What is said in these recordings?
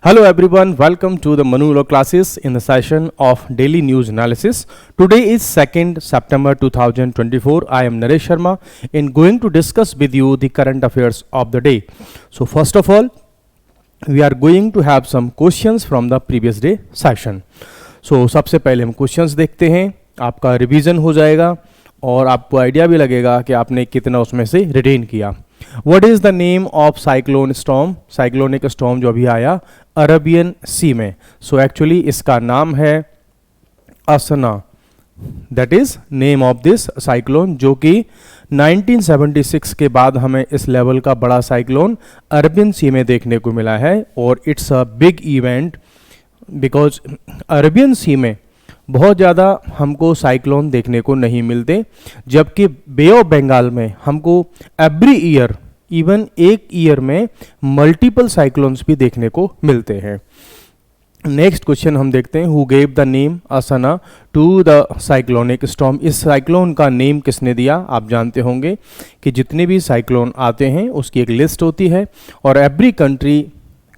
Hello everyone, welcome to the Manulo classes in the session of daily news analysis. Today is 2nd September 2024. I am Naresh Sharma and going to discuss with you the current affairs of the day. So first of all, we are going to have some questions from the previous day session. So सबसे पहले हम questions देखते हैं, आपका revision हो जाएगा और आपको आइडिया भी लगेगा कि आपने कितना उसमें से रिटेन किया. What is the name of cyclone storm? Cyclonic storm जो अभी आया अरबियन सी में. सो एक्चुअली इसका नाम है असना. That is name of this cyclone, जो कि 1976 के बाद हमें इस लेवल का बड़ा साइक्लोन अरबियन सी में देखने को मिला है. और it's a big event because Arabian Sea में बहुत ज़्यादा हमको साइक्लोन देखने को नहीं मिलते, जबकि बे ऑफ बंगाल में हमको एवरी ईयर इवन एक ईयर में मल्टीपल साइक्लोन्स भी देखने को मिलते हैं. नेक्स्ट क्वेश्चन हम देखते हैं, हु गेव द नेम असना टू द साइक्लोनिक स्टॉर्म. इस साइक्लोन का नेम किसने दिया? आप जानते होंगे कि जितने भी साइक्लोन आते हैं उसकी एक लिस्ट होती है और एवरी कंट्री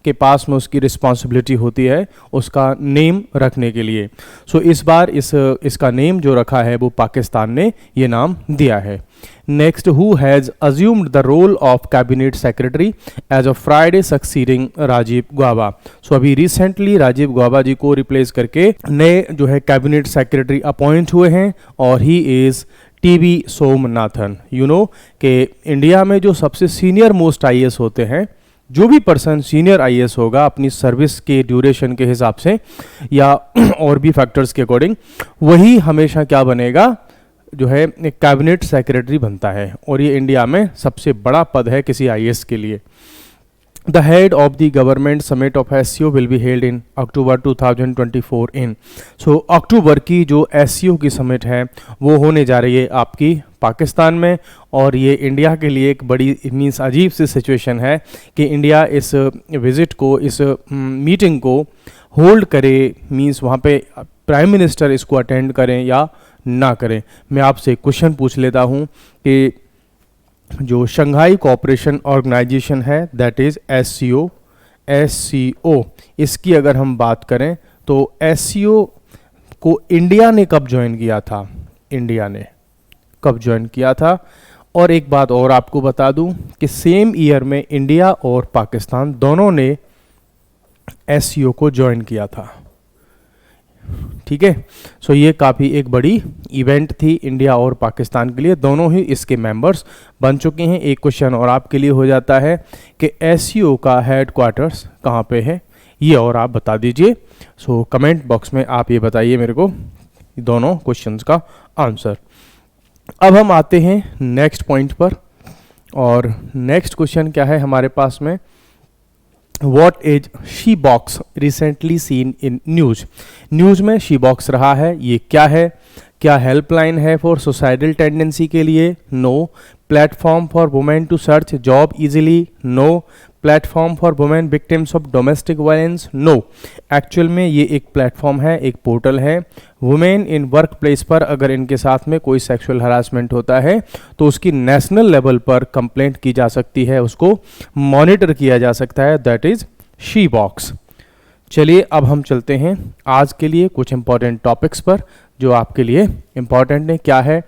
के पास में उसकी रिस्पॉन्सिबिलिटी होती है उसका नेम रखने के लिए. सो इस बार इसका नेम जो रखा है वो पाकिस्तान ने ये नाम दिया है. Next, who has assumed the role of cabinet secretary as of Friday succeeding Rajiv Gauba. So अभी रिसेंटली राजीव गौबा जी को रिप्लेस करके नए जो है कैबिनेट सेक्रेटरी अपॉइंट हुए हैं और he is TB Somanathan. You know कि इंडिया में जो सबसे सीनियर मोस्ट आईएएस होते हैं, जो भी पर्सन सीनियर आईएएस होगा अपनी सर्विस के ड्यूरेशन के हिसाब से या और भी फैक्टर्स के अकॉर्डिंग, वही हमेशा क्या बनेगा, जो है एक कैबिनेट सेक्रेटरी बनता है. और ये इंडिया में सबसे बड़ा पद है किसी आईएएस के लिए. The head of the government summit of SCO will be held in October 2024 in. So अक्टूबर की जो SCO की समिट है वो होने जा रही है आपकी पाकिस्तान में. और ये इंडिया के लिए एक बड़ी मीन्स अजीब सी सिचुएशन है कि इंडिया इस विज़िट को, इस मीटिंग को होल्ड करे, मीन्स वहाँ पे प्राइम मिनिस्टर इसको अटेंड करें या ना करें. मैं आपसे क्वेश्चन पूछ लेता हूँ कि जो शंघाई कोऑपरेशन ऑर्गेनाइजेशन है दैट इज़ SCO, इसकी अगर हम बात करें तो SCO को इंडिया ने कब ज्वाइन किया था? इंडिया ने कब ज्वाइन किया था? और एक बात और आपको बता दूं कि सेम ईयर में इंडिया और पाकिस्तान दोनों ने SCO को ज्वाइन किया था. ठीक है. सो ये काफ़ी एक बड़ी इवेंट थी इंडिया और पाकिस्तान के लिए, दोनों ही इसके मेंबर्स बन चुके हैं. एक क्वेश्चन और आपके लिए हो जाता है कि SCO का हेड क्वार्टर्स कहाँ पे है, ये और आप बता दीजिए. सो कमेंट बॉक्स में आप ये बताइए मेरे को दोनों क्वेश्चंस का आंसर. अब हम आते हैं नेक्स्ट पॉइंट पर और नेक्स्ट क्वेश्चन क्या है हमारे पास में, What is she box recently seen in news. News में शी बॉक्स रहा है, ये क्या है? क्या हेल्पलाइन है फॉर सुसाइडल टेंडेंसी के लिए? No. Platform for women to search job easily? No. Platform for women victims of domestic violence? No. Actual में ये एक प्लेटफॉर्म है, एक पोर्टल है. वुमेन इन वर्क प्लेस पर अगर इनके साथ में कोई सेक्सुअल हरासमेंट होता है तो उसकी नेशनल लेवल पर कंप्लेंट की जा सकती है, उसको मॉनिटर किया जा सकता है. That is she box. चलिए अब हम चलते हैं आज के लिए कुछ इंपॉर्टेंट टॉपिक्स पर जो आपके लिए इंपॉर्टेंट है. क्या है?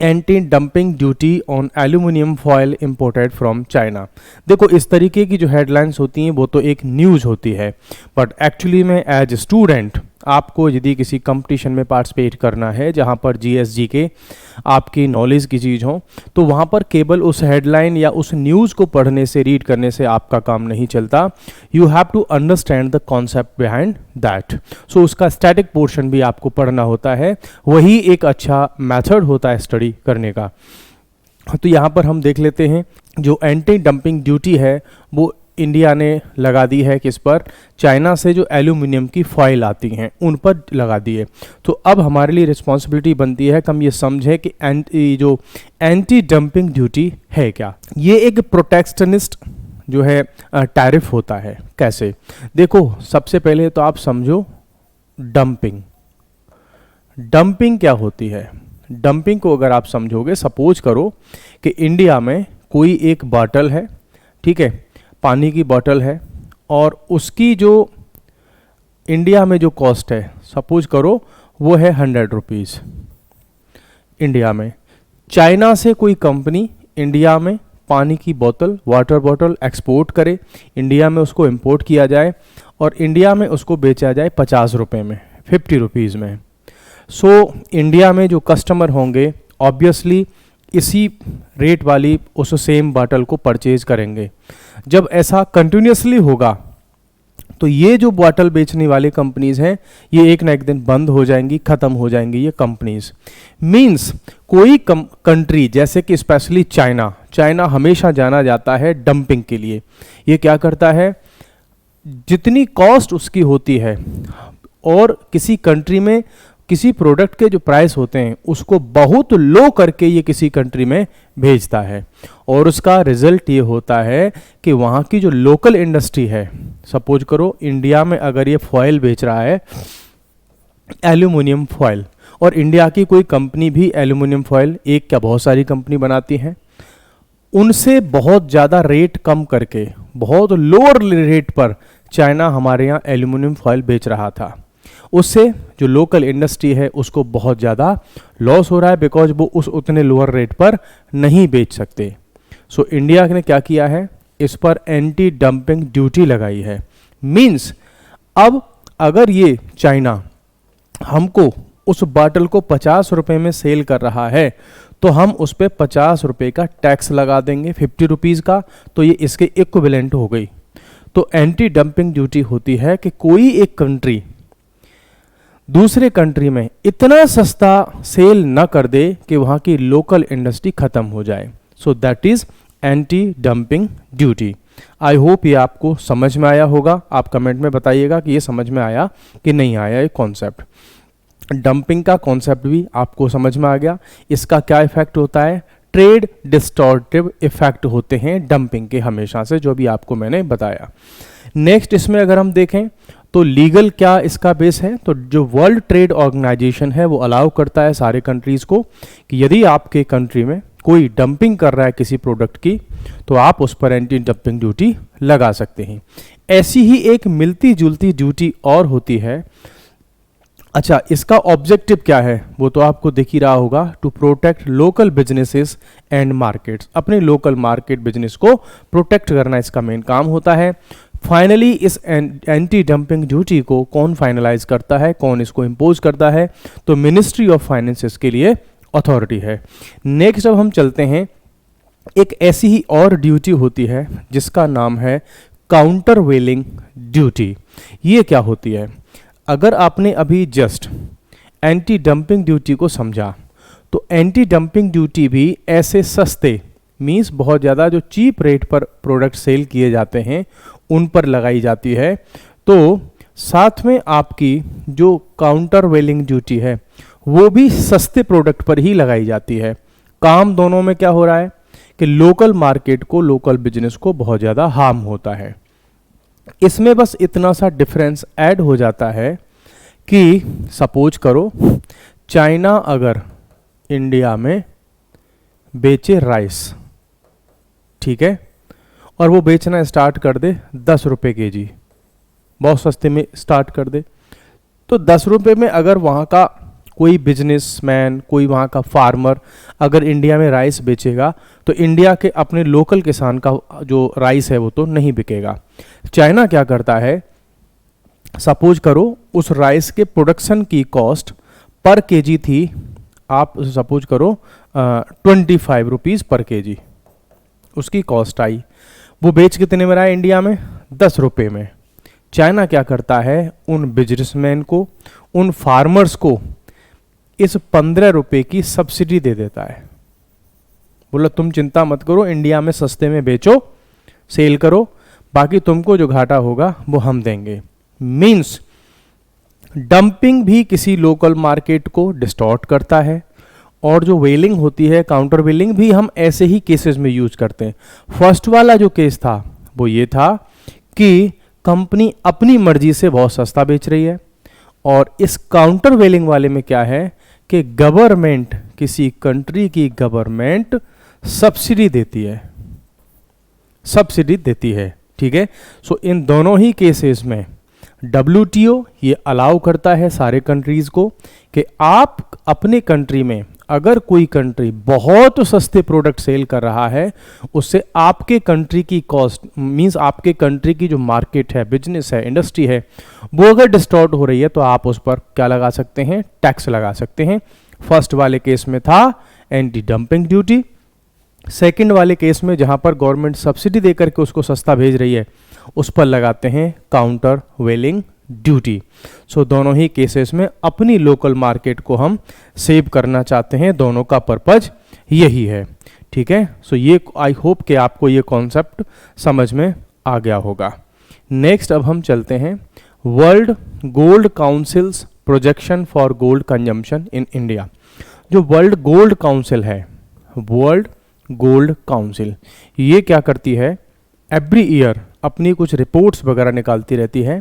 Anti dumping duty on aluminium foil imported from China. देखो इस तरीके की जो हेडलाइंस होती हैं वो तो एक न्यूज़ होती है, बट एक्चुअली में एज स्टूडेंट आपको यदि किसी कंपटीशन में पार्टिसिपेट करना है जहां पर GSG के आपकी नॉलेज की चीज़ हो, तो वहां पर केवल उस हेडलाइन या उस न्यूज़ को पढ़ने से, रीड करने से आपका काम नहीं चलता. You have to understand the concept behind that. So उसका स्टैटिक पोर्शन भी आपको पढ़ना होता है, वही एक अच्छा मेथड होता है स्टडी करने का. तो यहाँ पर हम देख लेते हैं जो एंटी डंपिंग ड्यूटी है वो इंडिया ने लगा दी है किस पर? चाइना से जो एल्यूमिनियम की फॉइल आती हैं उन पर लगा दी है. तो अब हमारे लिए रिस्पॉन्सिबिलिटी बनती है कि हम ये समझें कि जो एंटी डंपिंग ड्यूटी है क्या. ये एक प्रोटेक्शनिस्ट जो है टैरिफ होता है. कैसे? देखो सबसे पहले तो आप समझो डंपिंग. डंपिंग क्या होती है? डंपिंग को अगर आप समझोगे, सपोज करो कि इंडिया में कोई एक बॉटल है, ठीक है, पानी की बॉटल है और उसकी जो इंडिया में जो कॉस्ट है, सपोज करो वो है 100 रुपीज़ इंडिया में। चाइना से कोई कंपनी इंडिया में पानी की बोतल, वाटर बॉटल एक्सपोर्ट करे, इंडिया में उसको इंपोर्ट किया जाए और इंडिया में उसको बेचा जाए 50 रुपये में, 50 रुपीज़ में। सो इंडिया में जो कस्टमर होंगे ऑब्वियसली इसी रेट वाली उस सेम बॉटल को परचेज करेंगे। जब ऐसा कंटिन्यूसली होगा तो ये जो बॉटल बेचने वाली कंपनीज हैं ये एक ना एक दिन बंद हो जाएंगी, ख़त्म हो जाएंगी ये कंपनीज। मींस कोई कंट्री जैसे कि स्पेशली चाइना हमेशा जाना जाता है डंपिंग के लिए। ये क्या करता है, जितनी कॉस्ट उसकी होती है और किसी कंट्री में किसी प्रोडक्ट के जो प्राइस होते हैं उसको बहुत लो करके ये किसी कंट्री में भेजता है और उसका रिजल्ट ये होता है कि वहाँ की जो लोकल इंडस्ट्री है, सपोज करो इंडिया में अगर ये फॉयल बेच रहा है, एल्यूमिनियम फॉयल, और इंडिया की कोई कंपनी भी एल्यूमिनियम फॉयल, एक क्या बहुत सारी कंपनी बनाती हैं, उनसे बहुत ज़्यादा रेट कम करके बहुत लोअर रेट पर चाइना हमारे यहाँ एल्यूमिनियम फॉयल बेच रहा था। उससे जो लोकल इंडस्ट्री है उसको बहुत ज़्यादा लॉस हो रहा है बिकॉज वो उस उतने लोअर रेट पर नहीं बेच सकते। सो इंडिया ने क्या किया है, इस पर एंटी डंपिंग ड्यूटी लगाई है। मींस अब अगर ये चाइना हमको उस बॉटल को 50 रुपये में सेल कर रहा है तो हम उस पर 50 रुपये का टैक्स लगा देंगे, 50 रुपीज़ का, तो ये इसके इक्विवेलेंट हो गई। तो एंटी डंपिंग ड्यूटी होती है कि कोई एक कंट्री दूसरे कंट्री में इतना सस्ता सेल न कर दे कि वहाँ की लोकल इंडस्ट्री ख़त्म हो जाए। So that is anti dumping duty. I hope ये आपको समझ में आया होगा। आप कमेंट में बताइएगा कि ये समझ में आया कि नहीं आया ये कॉन्सेप्ट। डंपिंग का कॉन्सेप्ट भी आपको समझ में आ गया। इसका क्या इफेक्ट होता है, ट्रेड डिस्टॉर्टिव इफेक्ट होते हैं डंपिंग के हमेशा से, जो भी आपको मैंने बताया। नेक्स्ट इसमें अगर हम देखें तो लीगल क्या इसका बेस है, तो जो वर्ल्ड ट्रेड ऑर्गेनाइजेशन है वो अलाउ करता है सारे कंट्रीज़ को कि यदि आपके कंट्री में कोई डंपिंग कर रहा है किसी प्रोडक्ट की तो आप उस पर एंटी डंपिंग ड्यूटी लगा सकते हैं। ऐसी ही एक मिलती जुलती ड्यूटी और होती है। अच्छा, इसका ऑब्जेक्टिव क्या है वो तो आपको दिख ही रहा होगा, to protect local businesses and markets. अपने लोकल मार्केट बिजनेस को प्रोटेक्ट करना इसका मेन काम होता है। फाइनली इस एंटी डंपिंग ड्यूटी को कौन फाइनलाइज करता है, कौन इसको इम्पोज करता है, तो मिनिस्ट्री ऑफ फाइनेंस इसके लिए अथॉरिटी है। नेक्स्ट अब हम चलते हैं, एक ऐसी ही और ड्यूटी होती है जिसका नाम है काउंटर वेलिंग ड्यूटी। ये क्या होती है, अगर आपने अभी जस्ट एंटी डंपिंग ड्यूटी को समझा तो एंटी डंपिंग ड्यूटी भी ऐसे सस्ते मीन्स बहुत ज़्यादा जो चीप रेट पर प्रोडक्ट सेल किए जाते हैं उन पर लगाई जाती है। तो साथ में आपकी जो काउंटर वेलिंग ड्यूटी है वो भी सस्ते प्रोडक्ट पर ही लगाई जाती है। काम दोनों में क्या हो रहा है कि लोकल मार्केट को, लोकल बिजनेस को बहुत ज़्यादा हार्म होता है। इसमें बस इतना सा डिफरेंस ऐड हो जाता है कि सपोज करो चाइना अगर इंडिया में बेचे राइस, ठीक है, और वो बेचना स्टार्ट कर दे 10 रुपये kg, बहुत सस्ते में स्टार्ट कर दे, तो 10 रुपये में अगर वहाँ का कोई बिजनेसमैन, कोई वहाँ का फार्मर अगर इंडिया में राइस बेचेगा तो इंडिया के अपने लोकल किसान का जो राइस है वो तो नहीं बिकेगा। चाइना क्या करता है, सपोज करो उस राइस के प्रोडक्शन की कॉस्ट पर केजी थी, आप सपोज करो 25 रुपीज़ पर केजी उसकी कॉस्ट आई, वो बेच कितने में रहा है इंडिया में, 10 रुपये में। चाइना क्या करता है, उन बिजनेसमैन को, उन फार्मर्स को इस 15 रुपये की सब्सिडी दे देता है। बोला तुम चिंता मत करो, इंडिया में सस्ते में बेचो, सेल करो, बाकी तुमको जो घाटा होगा वो हम देंगे। मीन्स डंपिंग भी किसी लोकल मार्केट को डिस्टॉर्ट करता है, और जो वेलिंग होती है, काउंटर वेलिंग भी हम ऐसे ही केसेस में यूज करते हैं। फर्स्ट वाला जो केस था वो ये था कि कंपनी अपनी मर्जी से बहुत सस्ता बेच रही है, और इस काउंटर वेलिंग वाले में क्या है कि गवर्नमेंट, किसी कंट्री की गवर्नमेंट सब्सिडी देती है, सब्सिडी देती है। ठीक है। सो इन दोनों ही केसेस में WTO ये अलाउ करता है सारे कंट्रीज़ को कि आप अपने कंट्री में अगर कोई कंट्री बहुत सस्ते प्रोडक्ट सेल कर रहा है, उससे आपके कंट्री की कॉस्ट मींस आपके कंट्री की जो मार्केट है, बिजनेस है, इंडस्ट्री है, वो अगर डिस्टॉर्ट हो रही है तो आप उस पर क्या लगा सकते हैं, टैक्स लगा सकते हैं। फर्स्ट वाले केस में था एंटी डंपिंग ड्यूटी, सेकंड वाले केस में जहां पर गवर्नमेंट सब्सिडी देकर के उसको सस्ता भेज रही है उस पर लगाते हैं काउंटर वेलिंग ड्यूटी। सो दोनों ही केसेस में अपनी लोकल मार्केट को हम सेव करना चाहते हैं, दोनों का पर्पज यही है, ठीक है। सो ये आई होप कि आपको ये कॉन्सेप्ट समझ में आ गया होगा। नेक्स्ट अब हम चलते हैं world gold councils projection for gold consumption in India. जो वर्ल्ड गोल्ड काउंसिल है, वर्ल्ड गोल्ड काउंसिल, ये क्या करती है, एवरी ईयर अपनी कुछ रिपोर्ट्स वगैरह निकालती रहती है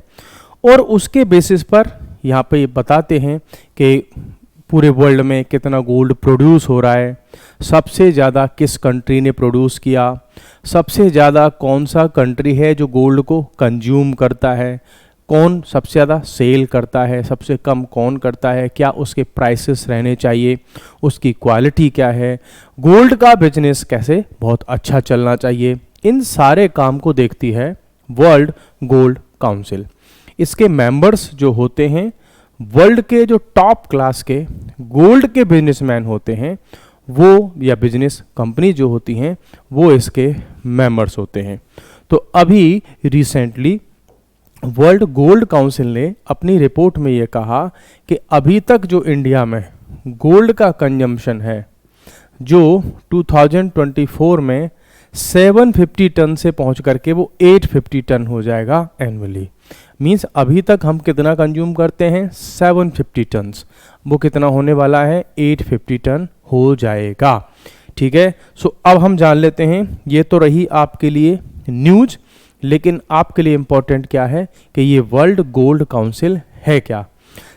और उसके बेसिस पर यहाँ पे ये बताते हैं कि पूरे वर्ल्ड में कितना गोल्ड प्रोड्यूस हो रहा है, सबसे ज़्यादा किस कंट्री ने प्रोड्यूस किया, सबसे ज़्यादा कौन सा कंट्री है जो गोल्ड को कंज्यूम करता है, कौन सबसे ज़्यादा सेल करता है, सबसे कम कौन करता है, क्या उसके प्राइसेस रहने चाहिए, उसकी क्वालिटी क्या है, गोल्ड का बिजनेस कैसे बहुत अच्छा चलना चाहिए, इन सारे काम को देखती है वर्ल्ड गोल्ड काउंसिल। इसके मेंबर्स जो होते हैं वर्ल्ड के जो टॉप क्लास के गोल्ड के बिजनेसमैन होते हैं, वो या बिजनेस कंपनी जो होती हैं वो इसके मेंबर्स होते हैं। तो अभी रिसेंटली वर्ल्ड गोल्ड काउंसिल ने अपनी रिपोर्ट में ये कहा कि अभी तक जो इंडिया में गोल्ड का कंजम्पशन है, जो 2024 में 750 टन से पहुंच करके वो 850 टन हो जाएगा एनुअली। मींस अभी तक हम कितना कंज्यूम करते हैं, 750 टन्स, वो कितना होने वाला है, 850 टन हो जाएगा, ठीक है। सो अब हम जान लेते हैं, ये तो रही आपके लिए न्यूज़, लेकिन आपके लिए इम्पोर्टेंट क्या है कि ये वर्ल्ड गोल्ड काउंसिल है क्या।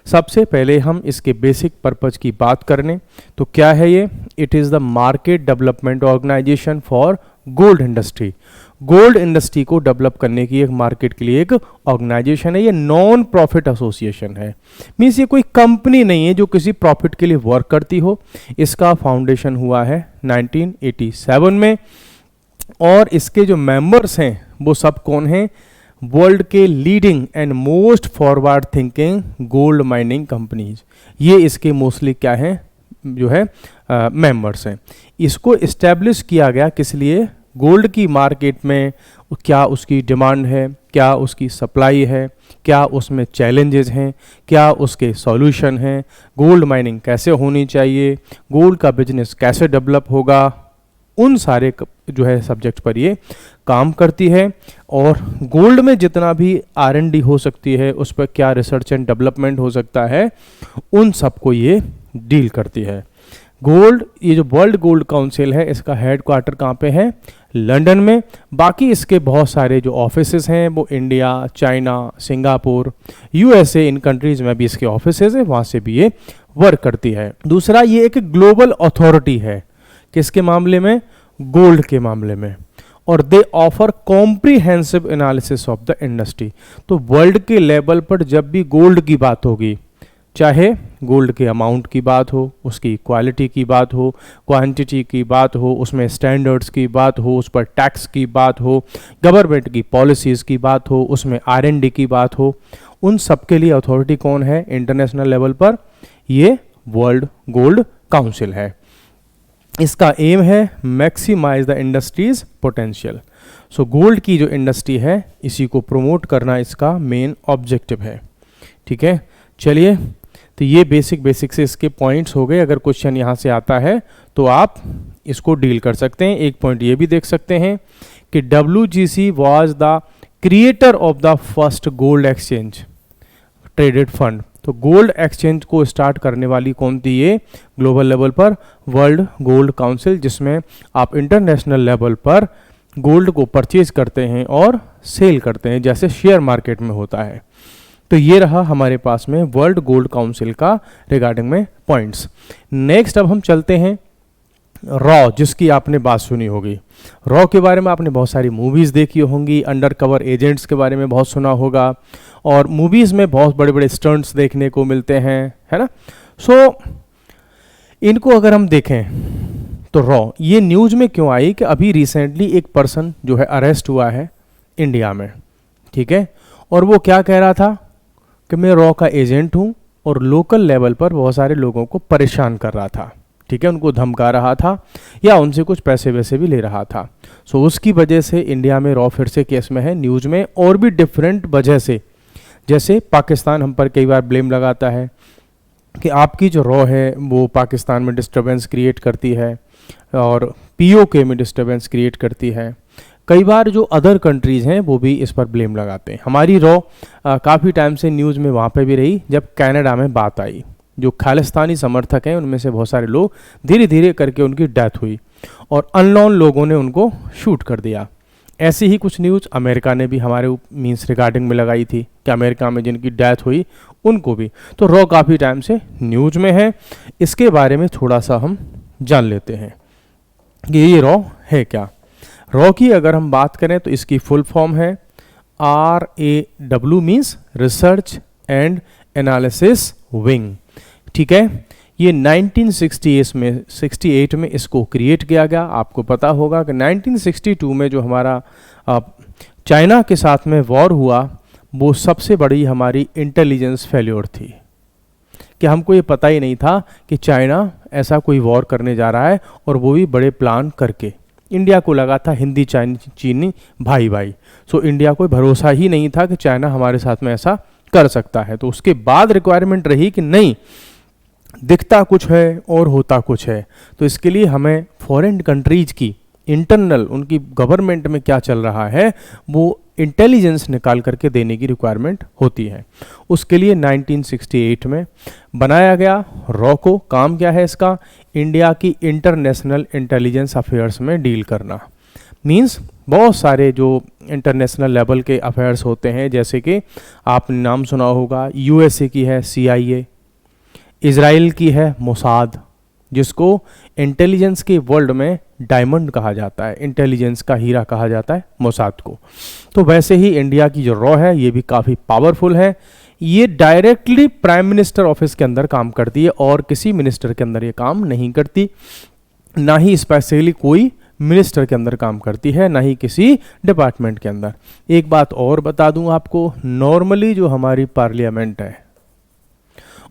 सबसे पहले हम इसके बेसिक पर्पज की बात करने तो क्या है ये, it is the market development organisation for gold industry. Gold industry को डेवलप करने की एक मार्केट के लिए एक ऑर्गेनाइजेशन है, ये नॉन प्रॉफिट एसोसिएशन है। मीन्स ये कोई कंपनी नहीं है जो किसी प्रॉफिट के लिए वर्क करती हो। इसका फाउंडेशन हुआ है 1987 में और इसके जो मेंबर्स हैं वो सब कौन हैं, वर्ल्ड के leading and most forward thinking gold mining companies, ये इसके मोस्टली क्या हैं, जो है मेंबर्स हैं। इसको इस्टेब्लिश किया गया किस लिए, गोल्ड की मार्केट में क्या उसकी डिमांड है, क्या उसकी सप्लाई है, क्या उसमें चैलेंजेस हैं, क्या उसके सॉल्यूशन हैं, गोल्ड माइनिंग कैसे होनी चाहिए, गोल्ड का बिजनेस कैसे डेवलप होगा, उन सारे जो है सब्जेक्ट पर ये काम करती है। और गोल्ड में जितना भी R&D हो सकती है, उस पर क्या रिसर्च एंड डेवलपमेंट हो सकता है, उन सबको ये डील करती है। गोल्ड, ये जो वर्ल्ड गोल्ड काउंसिल है इसका हेड क्वार्टर कहाँ पे है, लंदन में। बाकी इसके बहुत सारे जो ऑफिसेज हैं वो इंडिया, चाइना, सिंगापुर, USA, इन कंट्रीज़ में भी इसके ऑफिसेज हैं, वहाँ से भी ये वर्क करती है। दूसरा, ये एक ग्लोबल अथॉरिटी है, किसके मामले में, गोल्ड के मामले में, और दे offer comprehensive analysis of the industry. तो वर्ल्ड के लेवल पर जब भी गोल्ड की बात होगी, चाहे गोल्ड के अमाउंट की बात हो, उसकी क्वालिटी की बात हो, क्वांटिटी की बात हो, उसमें स्टैंडर्ड्स की बात हो, उस पर टैक्स की बात हो, गवर्नमेंट की पॉलिसीज़ की बात हो, उसमें R&D की बात हो, उन सब के लिए अथॉरिटी कौन है इंटरनेशनल लेवल पर, ये वर्ल्ड गोल्ड काउंसिल है। इसका एम है maximise the industry's potential. So gold की जो इंडस्ट्री है इसी को प्रमोट करना इसका मेन ऑब्जेक्टिव है, ठीक है। चलिए, तो ये बेसिक से इसके पॉइंट्स हो गए। अगर क्वेश्चन यहाँ से आता है तो आप इसको डील कर सकते हैं। एक पॉइंट ये भी देख सकते हैं कि WGC was the creator of the first gold exchange traded fund. तो गोल्ड एक्सचेंज को स्टार्ट करने वाली कौन थी, ये ग्लोबल लेवल पर वर्ल्ड गोल्ड काउंसिल, जिसमें आप इंटरनेशनल लेवल पर गोल्ड को परचेज करते हैं और सेल करते हैं जैसे शेयर मार्केट में होता है। तो ये रहा हमारे पास में वर्ल्ड गोल्ड काउंसिल का रिगार्डिंग में पॉइंट्स। नेक्स्ट अब हम चलते हैं रॉ, जिसकी आपने बात सुनी होगी। रॉ के बारे में आपने बहुत सारी मूवीज़ देखी होंगी, अंडर कवर एजेंट्स के बारे में बहुत सुना होगा, और मूवीज़ में बहुत बड़े बड़े स्टंट्स देखने को मिलते हैं, है ना। सो इनको अगर हम देखें तो रॉ ये न्यूज़ में क्यों आई कि अभी रिसेंटली एक पर्सन जो है अरेस्ट हुआ है इंडिया में, ठीक है, और वो क्या कह रहा था कि मैं रॉ का एजेंट हूँ और लोकल लेवल पर बहुत सारे लोगों को परेशान कर रहा था, ठीक है, उनको धमका रहा था या उनसे कुछ पैसे वैसे भी ले रहा था। सो उसकी वजह से इंडिया में रॉ फिर से केस में है न्यूज़ में, और भी डिफरेंट वजह से। जैसे पाकिस्तान हम पर कई बार ब्लेम लगाता है कि आपकी जो रॉ है वो पाकिस्तान में डिस्टर्बेंस क्रिएट करती है और पीओके में डिस्टर्बेंस क्रिएट करती है। कई बार जो अदर कंट्रीज़ हैं वो भी इस पर ब्लेम लगाते हैं। हमारी रॉ काफ़ी टाइम से न्यूज़ में वहाँ पे भी रही जब कनाडा में बात आई। जो खालिस्तानी समर्थक हैं उनमें से बहुत सारे लोग धीरे धीरे करके उनकी डेथ हुई और अननोन लोगों ने उनको शूट कर दिया। ऐसी ही कुछ न्यूज़ अमेरिका ने भी हमारे मीन्स रिगार्डिंग में लगाई थी कि अमेरिका में जिनकी डेथ हुई उनको भी। तो रॉ काफ़ी टाइम से न्यूज़ में है, इसके बारे में थोड़ा सा हम जान लेते हैं कि ये रॉ है क्या। रॉ की अगर हम बात करें तो इसकी फुल फॉर्म है RAW means research and analysis wing, ठीक है। ये 1968 में इसको क्रिएट किया गया। आपको पता होगा कि 1962 में जो हमारा चाइना के साथ में वॉर हुआ वो सबसे बड़ी हमारी इंटेलिजेंस फेल्योर थी कि हमको ये पता ही नहीं था कि चाइना ऐसा कोई वॉर करने जा रहा है और वो भी बड़े प्लान करके। इंडिया को लगा था हिंदी चीनी भाई भाई, सो इंडिया को भरोसा ही नहीं था कि चाइना हमारे साथ में ऐसा कर सकता है। तो उसके बाद रिक्वायरमेंट रही कि नहीं, दिखता कुछ है और होता कुछ है, तो इसके लिए हमें फॉरेन कंट्रीज की इंटरनल उनकी गवर्नमेंट में क्या चल रहा है वो इंटेलिजेंस निकाल करके देने की रिक्वायरमेंट होती है। उसके लिए 1968 में बनाया गया रॉ को। काम क्या है इसका? इंडिया की इंटरनेशनल इंटेलिजेंस अफेयर्स में डील करना। मींस बहुत सारे जो इंटरनेशनल लेवल के अफेयर्स होते हैं, जैसे कि आपने नाम सुना होगा USA की है CIA, इज़राइल की है मोसाद, जिसको इंटेलिजेंस के वर्ल्ड में डायमंड कहा जाता है, इंटेलिजेंस का हीरा कहा जाता है मोसाद को। तो वैसे ही इंडिया की जो रॉ है ये भी काफ़ी पावरफुल है। ये डायरेक्टली प्राइम मिनिस्टर ऑफिस के अंदर काम करती है और किसी मिनिस्टर के अंदर ये काम नहीं करती, ना ही स्पेशली कोई मिनिस्टर के अंदर काम करती है, ना ही किसी डिपार्टमेंट के अंदर। एक बात और बता दूं आपको, नॉर्मली जो हमारी पार्लियामेंट है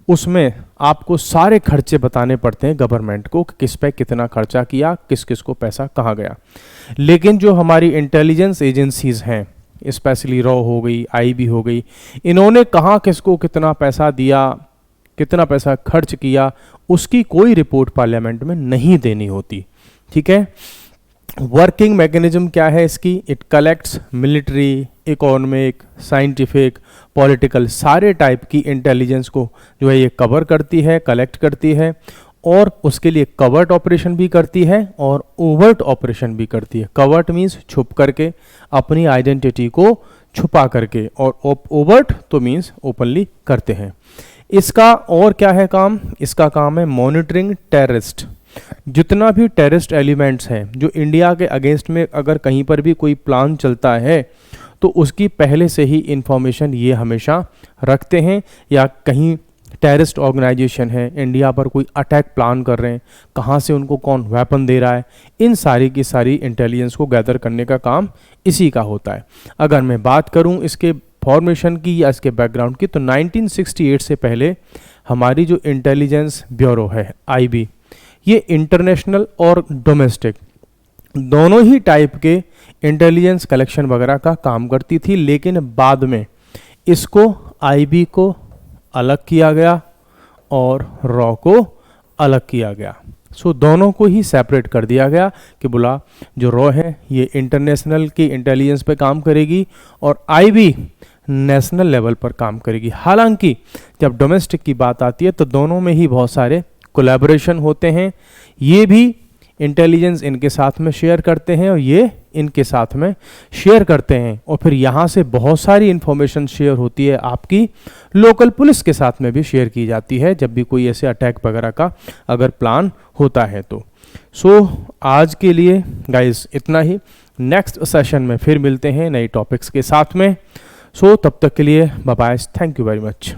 उसमें आपको सारे खर्चे बताने पड़ते हैं गवर्नमेंट को कि किस पे कितना खर्चा किया, किस किस को पैसा कहाँ गया। लेकिन जो हमारी इंटेलिजेंस एजेंसीज हैं, स्पेशली रॉ हो गई, IB हो गई, इन्होंने कहाँ किसको कितना पैसा दिया, कितना पैसा खर्च किया, उसकी कोई रिपोर्ट पार्लियामेंट में नहीं देनी होती, ठीक है। वर्किंग मैकेनिज्म क्या है इसकी? It collects military, economic, scientific, political, सारे टाइप की इंटेलिजेंस को जो है ये कवर करती है, कलेक्ट करती है, और उसके लिए कवर्ट ऑपरेशन भी करती है और ओवर्ट ऑपरेशन भी करती है। कवर्ट मीन्स छुप करके, अपनी आइडेंटिटी को छुपा करके, और ओवर्ट तो मीन्स ओपनली करते हैं। इसका और क्या है काम? इसका काम है मॉनिटरिंग टेररिस्ट। जितना भी टेररिस्ट एलिमेंट्स हैं जो इंडिया के अगेंस्ट में अगर कहीं पर भी कोई प्लान चलता है तो उसकी पहले से ही इंफॉर्मेशन ये हमेशा रखते हैं, या कहीं टेररिस्ट ऑर्गेनाइजेशन है इंडिया पर कोई अटैक प्लान कर रहे हैं, कहाँ से उनको कौन वेपन दे रहा है, इन सारी की सारी इंटेलिजेंस को गैदर करने का काम इसी का होता है। अगर मैं बात करूँ इसके फॉर्मेशन की या इसके बैकग्राउंड की, तो 1968 से पहले हमारी जो इंटेलिजेंस ब्यूरो है IB, ये इंटरनेशनल और डोमेस्टिक दोनों ही टाइप के इंटेलिजेंस कलेक्शन वगैरह का काम करती थी। लेकिन बाद में इसको IB को अलग किया गया और रॉ को अलग किया गया। सो दोनों को ही सेपरेट कर दिया गया कि बोला जो रॉ है ये इंटरनेशनल की इंटेलिजेंस पे काम करेगी और IB नेशनल लेवल पर काम करेगी। हालांकि जब डोमेस्टिक की बात आती है तो दोनों में ही बहुत सारे कोलैबोरेशन होते हैं, ये भी इंटेलिजेंस इनके साथ में शेयर करते हैं और ये इनके साथ में शेयर करते हैं, और फिर यहाँ से बहुत सारी इंफॉर्मेशन शेयर होती है, आपकी लोकल पुलिस के साथ में भी शेयर की जाती है जब भी कोई ऐसे अटैक वगैरह का अगर प्लान होता है तो। आज के लिए गाइस इतना ही। नेक्स्ट सेशन में फिर मिलते हैं नए टॉपिक्स के साथ में। तब तक के लिए bye bye, thank you very much.